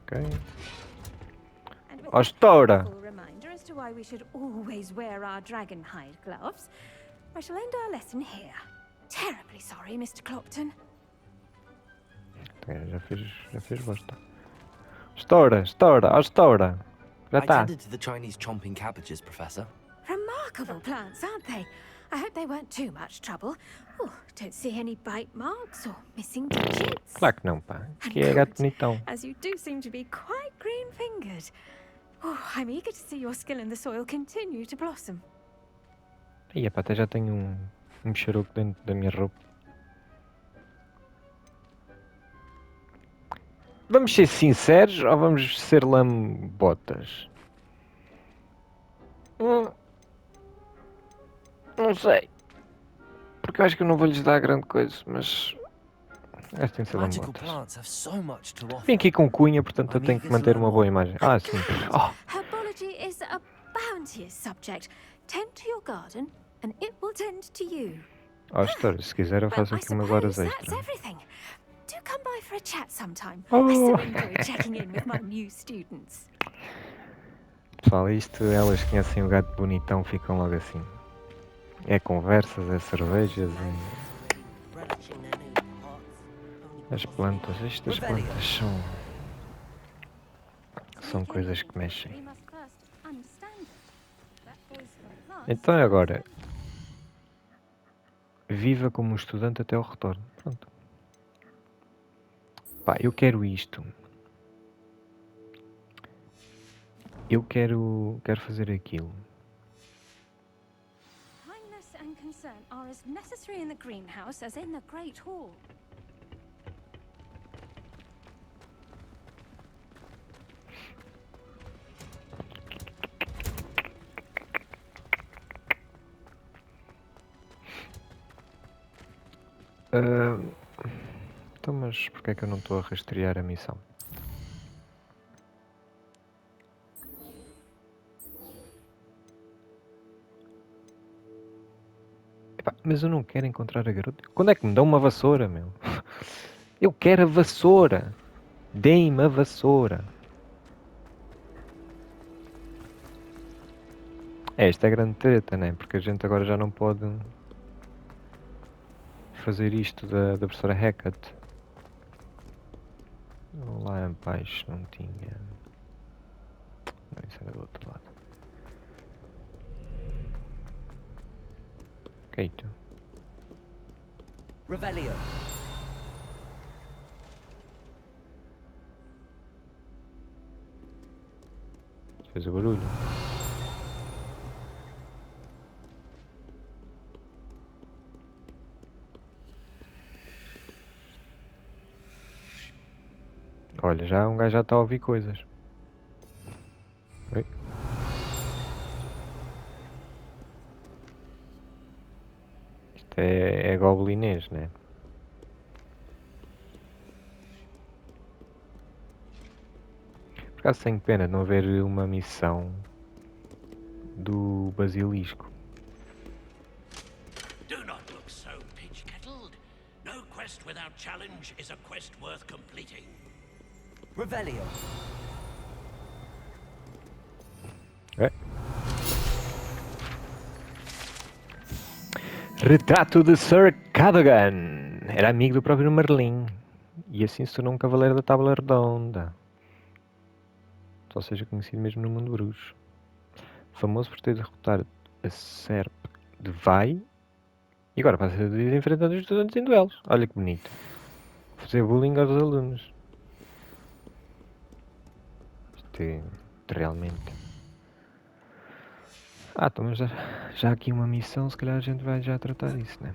[SPEAKER 3] Ok. Ostora!
[SPEAKER 12] Reminder as to why we should always wear our dragon hide gloves. I shall end our lesson here. Terribly sorry, Mr. Clopton.
[SPEAKER 3] Já fez bosta. Estoura! Já
[SPEAKER 4] I
[SPEAKER 3] está.
[SPEAKER 4] tended to the Chinese chomping cabbages, Professor.
[SPEAKER 12] Remarkable plants, aren't they? I hope they weren't too much trouble. Oh, don't see any bite marks or missing digits.
[SPEAKER 3] Claro que não, pá. Que é gato bonitão.
[SPEAKER 12] As you do seem to be quite Green-fingered. Oh, I'm eager to see your skill in the soil continue to blossom.
[SPEAKER 3] E epá, até já tenho um charuco dentro da minha roupa. Vamos ser sinceros ou vamos ser lambotas? Não sei. Porque eu acho que eu não vou lhes dar grande coisa, mas... Acho que tem que ser lambotas. Vim aqui com cunha, portanto eu tenho que manter uma boa imagem. Ah, sim. Oh.
[SPEAKER 12] Herbology is a bounteous subject. Tend to your garden and it will tend to you.
[SPEAKER 3] Oh, história, se quiser eu faço aqui umas horas extras.
[SPEAKER 12] That's everything. Do come by for a chat sometime.
[SPEAKER 3] Oh.
[SPEAKER 12] I so enjoy checking in with my new students.
[SPEAKER 3] Pessoal, isto, elas conhecem o gato bonitão, ficam logo assim. É conversas, é cervejas e... As plantas, estas plantas são coisas que mexem. Então agora, viva como um estudante até ao retorno. Pronto. Pá, eu quero isto. Eu quero fazer aquilo.
[SPEAKER 12] Kindness and concern are as necessary in the greenhouse as in the great hall.
[SPEAKER 3] Então, mas porquê é que eu não estou a rastrear a missão? Epá, mas eu não quero encontrar a garota. Quando é que me dão uma vassoura, meu? Eu quero a vassoura. Deem-me a vassoura. Esta é a grande treta, né? Porque a gente agora já não pode fazer isto da professora Hackett. Lá abaixo não tinha. Não, isso era do outro lado. Keito.
[SPEAKER 4] Revelio.
[SPEAKER 3] Fez o barulho. Olha, já um gajo já está a ouvir coisas. Oi? Isto é goblinês, né? Por acaso tenho pena de não haver uma missão do basilisco.
[SPEAKER 14] Do not look so pitch-kettled. No quest without challenge is a quest worth completing.
[SPEAKER 4] Revelio.
[SPEAKER 3] É. Retrato de Sir Cadogan. Era amigo do próprio Merlin. E assim se tornou um cavaleiro da Tábua Redonda. Ou seja, conhecido mesmo no mundo bruxo. Famoso por ter derrotado a serpe de Vai. E agora passa a ser enfrentando os estudantes em duelos. Olha que bonito. Fazer bullying aos alunos. Isto é realmente... Ah, então mas já aqui uma missão, se calhar a gente vai já tratar disso, né?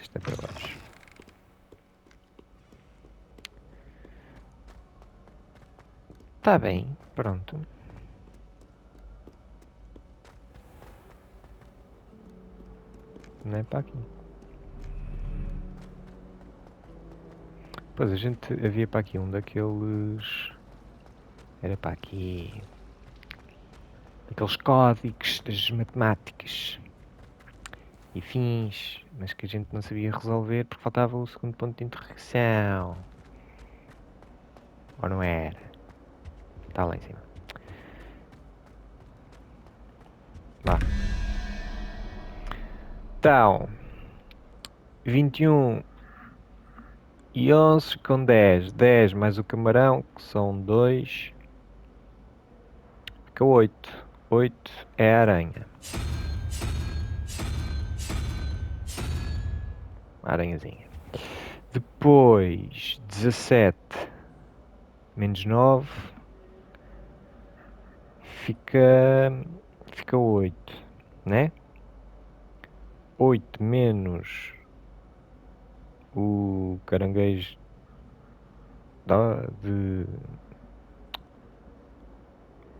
[SPEAKER 3] Isto é para baixo. Tá bem, pronto. Não é para aqui. Pois a gente havia para aqui um daqueles. Era para aqui. Daqueles códigos das matemáticas e fins, mas que a gente não sabia resolver porque faltava o segundo ponto de interrogação. Ou não era? Está lá em cima. Vá. Então, 21 e 11 com 10. 10 mais o camarão, que são 2. Fica 8. 8 é a aranha. A aranhazinha. Depois, 17 menos 9 fica 8, né? 8 menos o caranguejo de...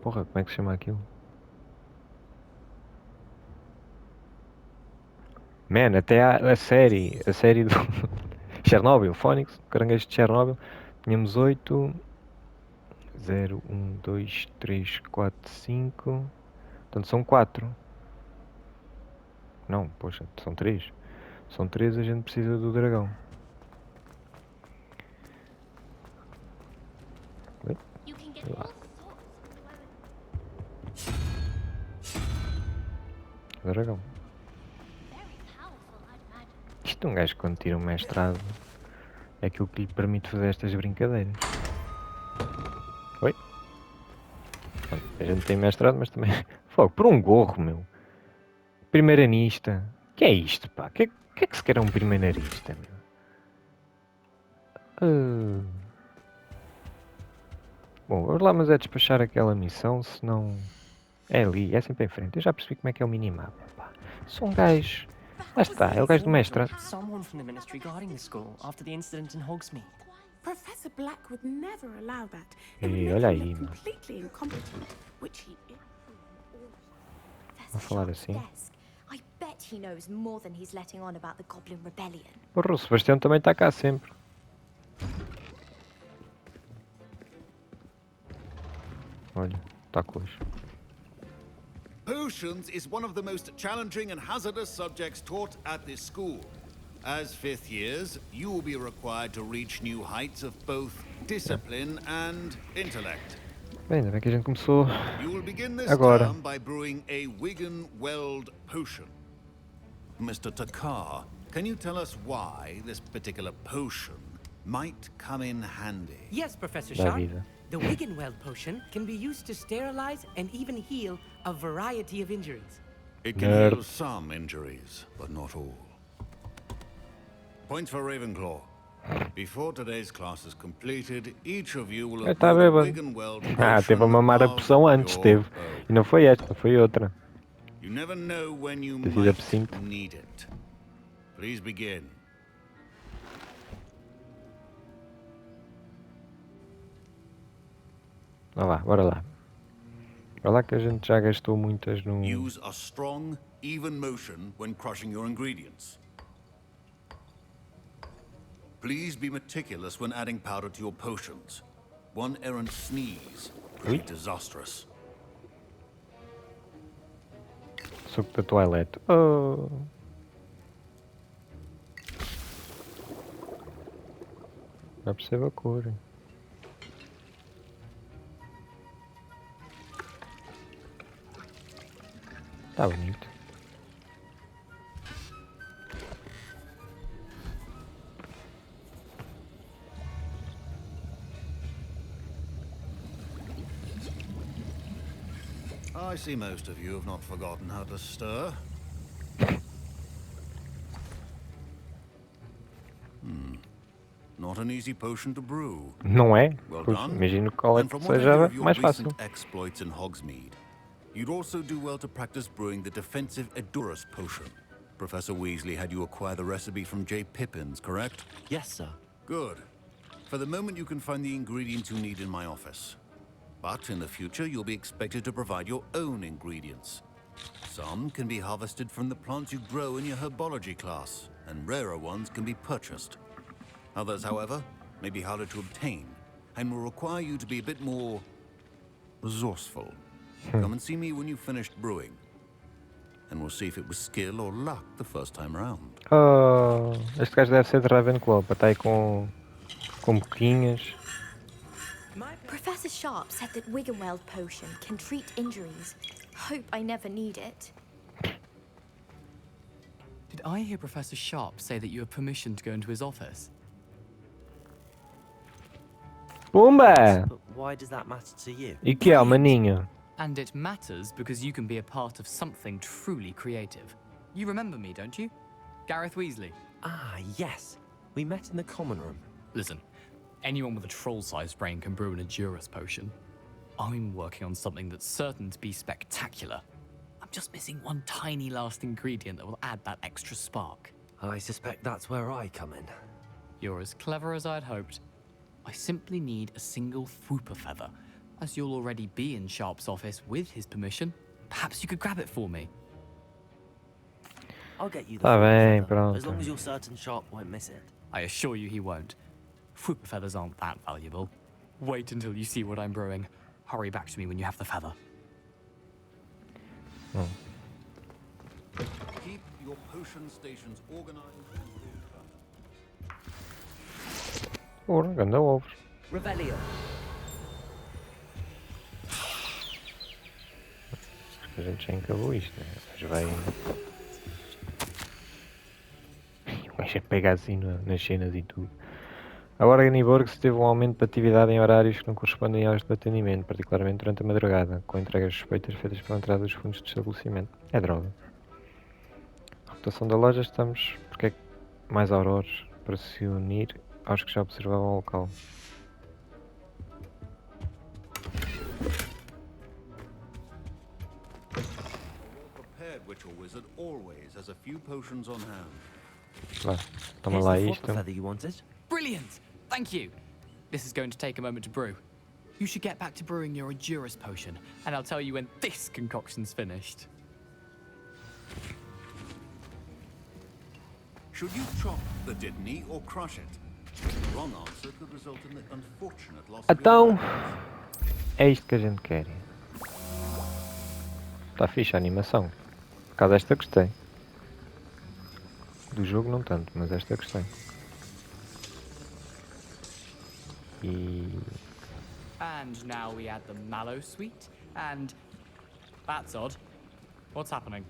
[SPEAKER 3] Porra, como é que se chama aquilo? Man, até a série do Chernobyl, Phoenix, caranguejo de Chernobyl, tínhamos 8, 0, 1, 2, 3, 4, 5, portanto são 4. Não, poxa, são 3. São 3, a gente precisa do dragão. Dragão. Isto é um gajo quando tira um mestrado é aquilo que lhe permite fazer estas brincadeiras. Oi? A gente tem mestrado, mas também... Fogo, por um gorro, meu. Primeiranista. Que é isto, pá? Que é que se quer um primeiranista, meu? Bom, vamos lá, mas é despachar aquela missão, senão... É ali, é sempre em frente. Eu já percebi como é que é o minimapa, pá. Sou um gajo... Lá está, é o gajo do mestrado.
[SPEAKER 4] Someone from the ministry guarding the school after the incident in Hogsmeade.
[SPEAKER 15] Professor Black would never allow that.
[SPEAKER 3] E olha aí, mano.
[SPEAKER 15] Completely incompetent, which he is.
[SPEAKER 3] Vou falar assim.
[SPEAKER 11] I bet he knows more than he's letting on about the Goblin Rebellion.
[SPEAKER 3] Porra, o Sebastião também está cá sempre. Olha, está coxo.
[SPEAKER 16] Potions is one of the most challenging and hazardous subjects taught at this school. As fifth years, you will be required to reach new heights of both discipline and intellect.
[SPEAKER 3] Bem, ainda bem que a gente começou
[SPEAKER 16] You will begin this
[SPEAKER 3] agora.
[SPEAKER 16] term by brewing a Wiggenweld potion. Mr. Takar, can you tell us why this particular potion might come in handy?
[SPEAKER 9] Yes, Professor
[SPEAKER 3] Da
[SPEAKER 9] Sharp.
[SPEAKER 3] vida.
[SPEAKER 9] The Wiggenweld potion can be used to sterilize and even heal a variety of injuries.
[SPEAKER 16] It can
[SPEAKER 3] Nerd.
[SPEAKER 16] heal some injuries, but not all. Points for Ravenclaw. Before today's class is completed, each of you will
[SPEAKER 3] Está
[SPEAKER 16] brew a
[SPEAKER 3] bêbado.
[SPEAKER 16] Wiggenweld
[SPEAKER 3] Ah, teve a mamar a poção antes, teve. E não foi esta, foi outra.
[SPEAKER 16] You never know when you
[SPEAKER 3] Tem sido
[SPEAKER 16] might
[SPEAKER 3] absinto.
[SPEAKER 16] need it. Please begin.
[SPEAKER 3] Olha lá, bora lá. Bora lá que a gente já gastou muitas no...
[SPEAKER 16] Use a strong, even motion when crushing your ingredients. Please be meticulous when adding powder to your potions. One errant sneeze could be disastrous.
[SPEAKER 3] Suco da toilette. Oh. Já percebo a cor. Tá bonito.
[SPEAKER 16] I see most of you have not forgotten how to stir. Not an easy potion to brew.
[SPEAKER 3] Não é?
[SPEAKER 16] Well
[SPEAKER 3] Pois,
[SPEAKER 16] done.
[SPEAKER 3] imagino qual é
[SPEAKER 16] And
[SPEAKER 3] que
[SPEAKER 16] from what I hear
[SPEAKER 3] seja
[SPEAKER 16] of your
[SPEAKER 3] mais
[SPEAKER 16] recent
[SPEAKER 3] fácil.
[SPEAKER 16] exploits in Hogsmeade, you'd also do well to practice brewing the defensive Edurus potion. Professor Weasley had you acquire the recipe from J. Pippins, correct?
[SPEAKER 4] Yes, sir.
[SPEAKER 16] Good. For the moment, you can find the ingredients you need in my office. But in the future, you'll be expected to provide your own ingredients. Some can be harvested from the plants you grow in your herbology class, and rarer ones can be purchased. Others, however, may be harder to obtain, and will require you to be a bit more resourceful. Come and see me when you've finished brewing, and we'll see if it was skill or luck the first time around.
[SPEAKER 3] Oh, este gajo deve ser de Ravenclaw, para estar aí com boquinhas.
[SPEAKER 11] Professor Sharp said that Wiggenweld potion can treat injuries. Hope I never need it.
[SPEAKER 17] Did I hear Professor Sharp say that you have permission to go into his office?
[SPEAKER 3] Pumba!
[SPEAKER 4] But why does that matter to you?
[SPEAKER 3] E que é o maninho?
[SPEAKER 17] And it matters because you can be a part of something truly creative. You remember me, don't you? Gareth Weasley.
[SPEAKER 4] Ah, yes. We met in the common room.
[SPEAKER 17] Listen, anyone with a troll-sized brain can brew an Edurus potion. I'm working on something that's certain to be spectacular. I'm just missing one tiny last ingredient that will add that extra spark.
[SPEAKER 4] I suspect that's where I come in.
[SPEAKER 17] You're as clever as I'd hoped. I simply need a single Fwooper feather. As you'll already be in Sharp's office with his permission, perhaps you could grab it for me.
[SPEAKER 4] I'll get you the
[SPEAKER 3] Tá bem,
[SPEAKER 4] feather,
[SPEAKER 3] pronto.
[SPEAKER 4] as long as you're certain Sharp won't miss it.
[SPEAKER 17] I assure you he won't. Fwooper feathers aren't that valuable. Wait until you see what I'm brewing. Hurry back to me when you have the feather.
[SPEAKER 16] Keep your potion stations organized.
[SPEAKER 3] Ora, ganda ovos.
[SPEAKER 4] Revelio.
[SPEAKER 3] Acho que a gente já acabou isto, né? Mas vai. Vai pegar assim nas cenas e tudo. Agora em Niborg teve um aumento de atividade em horários que não correspondem aos de atendimento, particularmente durante a madrugada, com entregas suspeitas feitas pela entrada dos fundos do estabelecimento. É droga. A reputação da loja estamos porque é mais auroros para se unir aos que já observavam o local.
[SPEAKER 16] Prepared witch or wizard always has a few potions on hand.
[SPEAKER 3] Vá, toma lá isto.
[SPEAKER 17] Brilliant! Thank you. This is going to take a moment to brew. You should get back to brewing your Edurus potion, and I'll tell you when this concoction's finished.
[SPEAKER 16] Should you chop the Didney or crush it? The wrong answer could result in the unfortunate loss of your
[SPEAKER 3] Então,
[SPEAKER 16] life.
[SPEAKER 3] é isto que a gente quer. Está fixe a animação. Por causa desta gostei. Do jogo não tanto, mas esta gostei.
[SPEAKER 17] And now we add the mallow sweet, and that's odd. What's happening?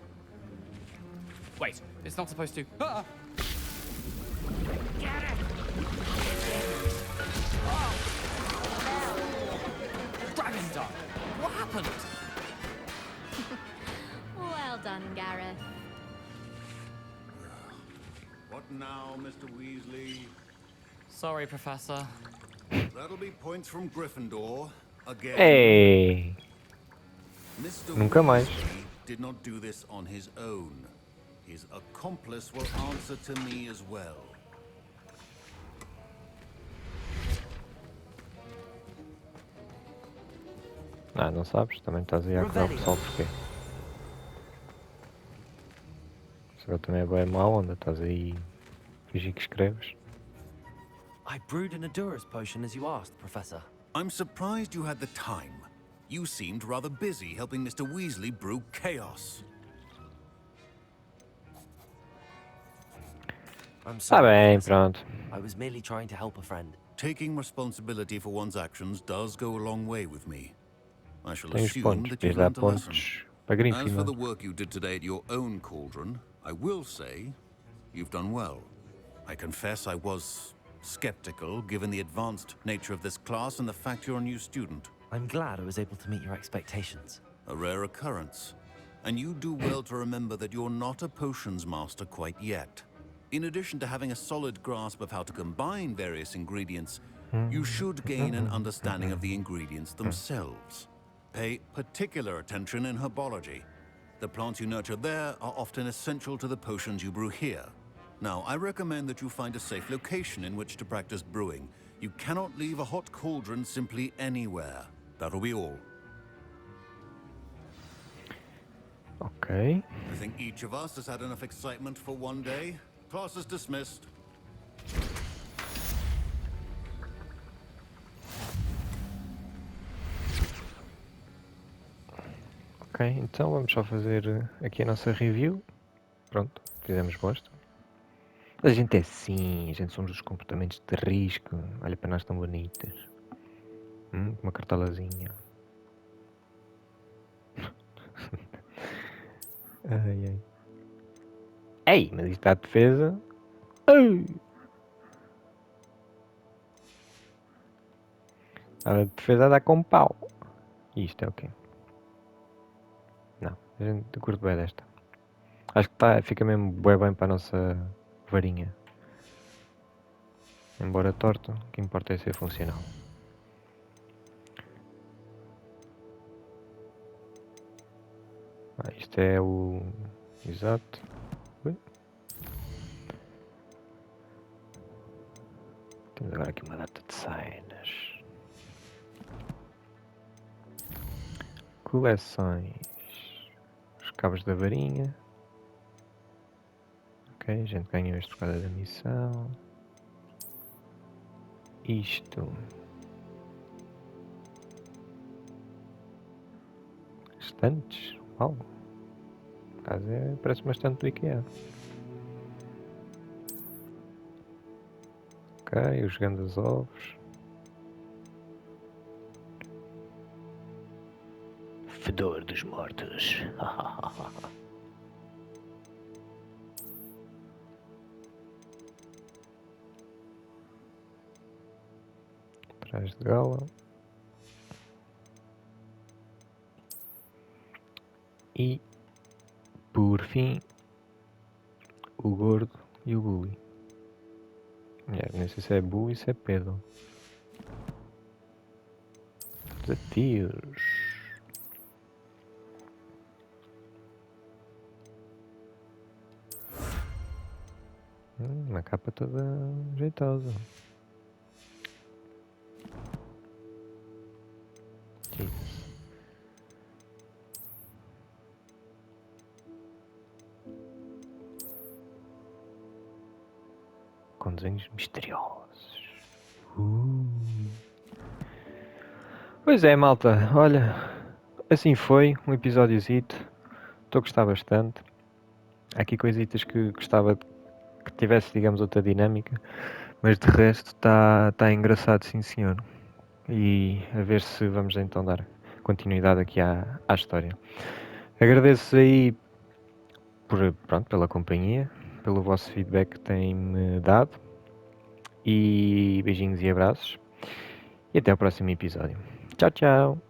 [SPEAKER 17] Wait, it's not supposed to. Ah! Get it! Oh! Dragon Dog! What happened?
[SPEAKER 11] Well done, Gareth.
[SPEAKER 16] What now, Mr. Weasley?
[SPEAKER 17] Sorry, Professor.
[SPEAKER 16] That'll be points from Gryffindor again.
[SPEAKER 3] Ei!
[SPEAKER 16] Mr.
[SPEAKER 3] Nunca mais.
[SPEAKER 16] Weasley did not do this on his own. His accomplice will answer to me as well.
[SPEAKER 3] Ah, não sabes? Também estás aí a acusar o pessoal porquê? Isso agora também é bem mau onda, estás aí a fingir que escreves.
[SPEAKER 4] I brewed an Edurus potion as you asked, Professor.
[SPEAKER 16] I'm surprised you had the time. You seemed rather busy helping Mr. Weasley brew chaos.
[SPEAKER 4] I'm sorry,
[SPEAKER 3] bem,
[SPEAKER 4] Professor.
[SPEAKER 3] pronto.
[SPEAKER 4] I was merely trying to help a friend.
[SPEAKER 16] Taking responsibility for one's actions does go a long way with me. I shall
[SPEAKER 3] Tens
[SPEAKER 16] assume
[SPEAKER 3] pontos,
[SPEAKER 16] that
[SPEAKER 3] tens
[SPEAKER 16] you've
[SPEAKER 3] lá
[SPEAKER 16] learned a lesson.
[SPEAKER 3] pontos para
[SPEAKER 16] As for
[SPEAKER 3] Gryffindor.
[SPEAKER 16] the work you did today at your own cauldron, I will say you've done well. I confess I was skeptical given the advanced nature of this class and the fact you're a new student.
[SPEAKER 4] I'm glad I was able to meet your expectations.
[SPEAKER 16] A rare occurrence. And you do well to remember that you're not a potions master quite yet. In addition to having a solid grasp of how to combine various ingredients, you should gain an understanding of the ingredients themselves. Pay particular attention in herbology. The plants you nurture there are often essential to the potions you brew here. Now, I recommend that you find a safe location in which to practice brewing. You cannot leave a hot cauldron simply anywhere. That'll be all.
[SPEAKER 3] Ok.
[SPEAKER 16] I think each of us has had enough excitement for one day. Class is dismissed.
[SPEAKER 3] Ok, então vamos só fazer aqui a nossa review. Pronto, fizemos bosta. A gente é assim, a gente somos dos comportamentos de risco. Olha para nós tão bonitas. Uma cartolazinha. Ai, ai. Ei, mas isto está de defesa. Ai. A defesa dá com pau. E isto é o quê? Não, a gente curte bem desta. Acho que fica mesmo bué bem para a nossa varinha. Embora torto, o que importa é ser funcional. Isto é o... Exato. Ui. Temos agora aqui uma data de cenas. Coleções. Os cabos da varinha. Ok, a gente ganhou este por causa da missão. Isto. Estantes. Uau. Por acaso parece bastante do IKEA. Ok, os grandes ovos. Fedor dos mortos. Trás de gala. E, por fim, o gordo e o bully. Nem sei se é bully ou se é pedo. Desafios. Uma capa toda jeitosa. Jesus. Com desenhos misteriosos. Pois é, malta. Olha, assim foi um episódiozito. Estou a gostar bastante. Há aqui coisitas que gostava que tivesse, digamos, outra dinâmica. Mas de resto está engraçado, sim senhor. E a ver se vamos então dar continuidade aqui à história. Agradeço aí pela companhia, pelo vosso feedback que têm-me dado. E beijinhos e abraços. E até o próximo episódio. Tchau, tchau.